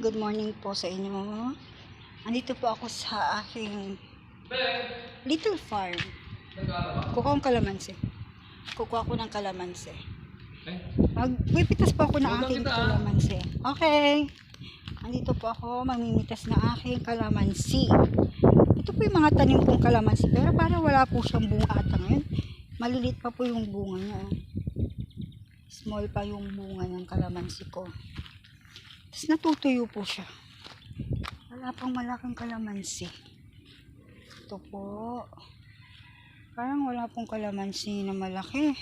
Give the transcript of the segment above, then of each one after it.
good morning po sa inyo. Andito po ako sa aking little farm. Kukuha ng kalamansi. Kukuha ko ng kalamansi. Magpipitas po ako ng aking kalamansi. Okay. Andito po ako, mamimitas ng aking kalamansi. Ito po yung mga tanim kong kalamansi. Pero parang wala po siyang bunga ata ngayon. Maliliit pa po yung bunga niya. Small pa yung bunga ng kalamansi ko. Tapos natutuyo po siya. Wala pang malaking kalamansi. Ito po. Parang wala pong kalamansi na malaki.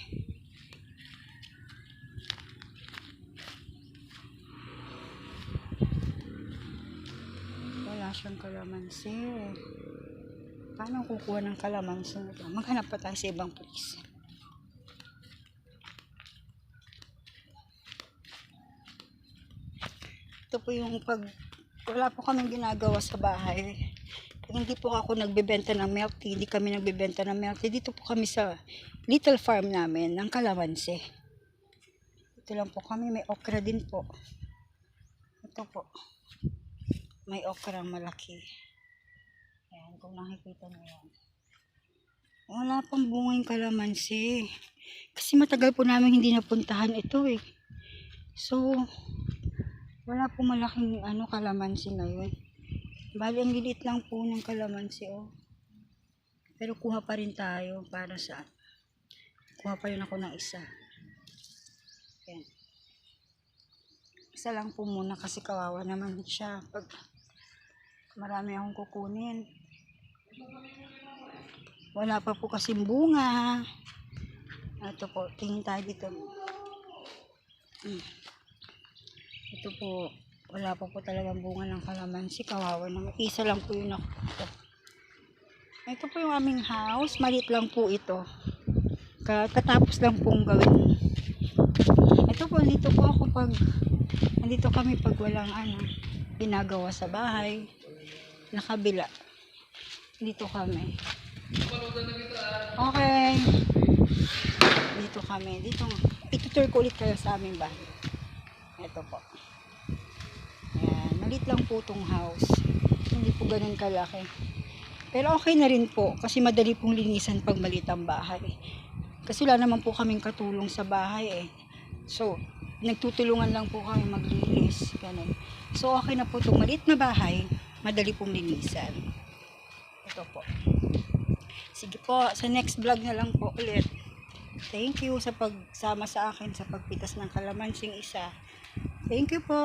Wala siyang kalamansi. Paano kukuha ng kalamansi? Maghanap pa tayo sa ibang place. Ito po yung wala po kaming ginagawa sa bahay. Hindi po ako nagbebenta ng milk tea. Hindi kami nagbebenta ng milk tea. Dito po kami sa little farm namin ng kalamansi. Ito lang po kami. May okra din po. Ito po. May okrang malaki. Ayan, kung nakikita nyo yan. Wala pang bunga yung kalamansi. Kasi matagal po namin hindi napuntahan ito eh. So, wala po malaking kalamansi ngayon. Bali, ang lilit lang po ng kalamansi, oh. Pero kuha pa rin tayo para sa... Kuha pa rin ako ng isa. Ayan. Isa lang po muna kasi kawawa naman siya. Pag marami akong kukunin. Wala pa po kasing bunga. Ito po, tingin tayo dito. Ito po, wala pa po talagang bunga ng kalamansi. Kawawa naman. Isa lang po yun ako. Ito po yung aming house. Maliit lang po ito. Katapos lang pong gawin. Ito po, dito po ako nandito kami pag walang ginagawa sa bahay. Nakabila. Dito kami. Okay. Dito kami. Dito. Itutur ko ulit kayo sa aming bahay. Ito po. Ayan. Malit lang po itong house. Hindi po ganun kalaki. Pero okay na rin po. Kasi madali pong linisan pag maliit ang bahay. Kasi wala naman po kaming katulong sa bahay eh. So, nagtutulungan lang po kami maglinis. Ganun. So, okay na po itong maliit na bahay. Madali pong linisan. Ito po. Sige po. Sa next vlog na lang po ulit. Thank you sa pagsama sa akin sa pagpitas ng kalamansing isa. Thank you po.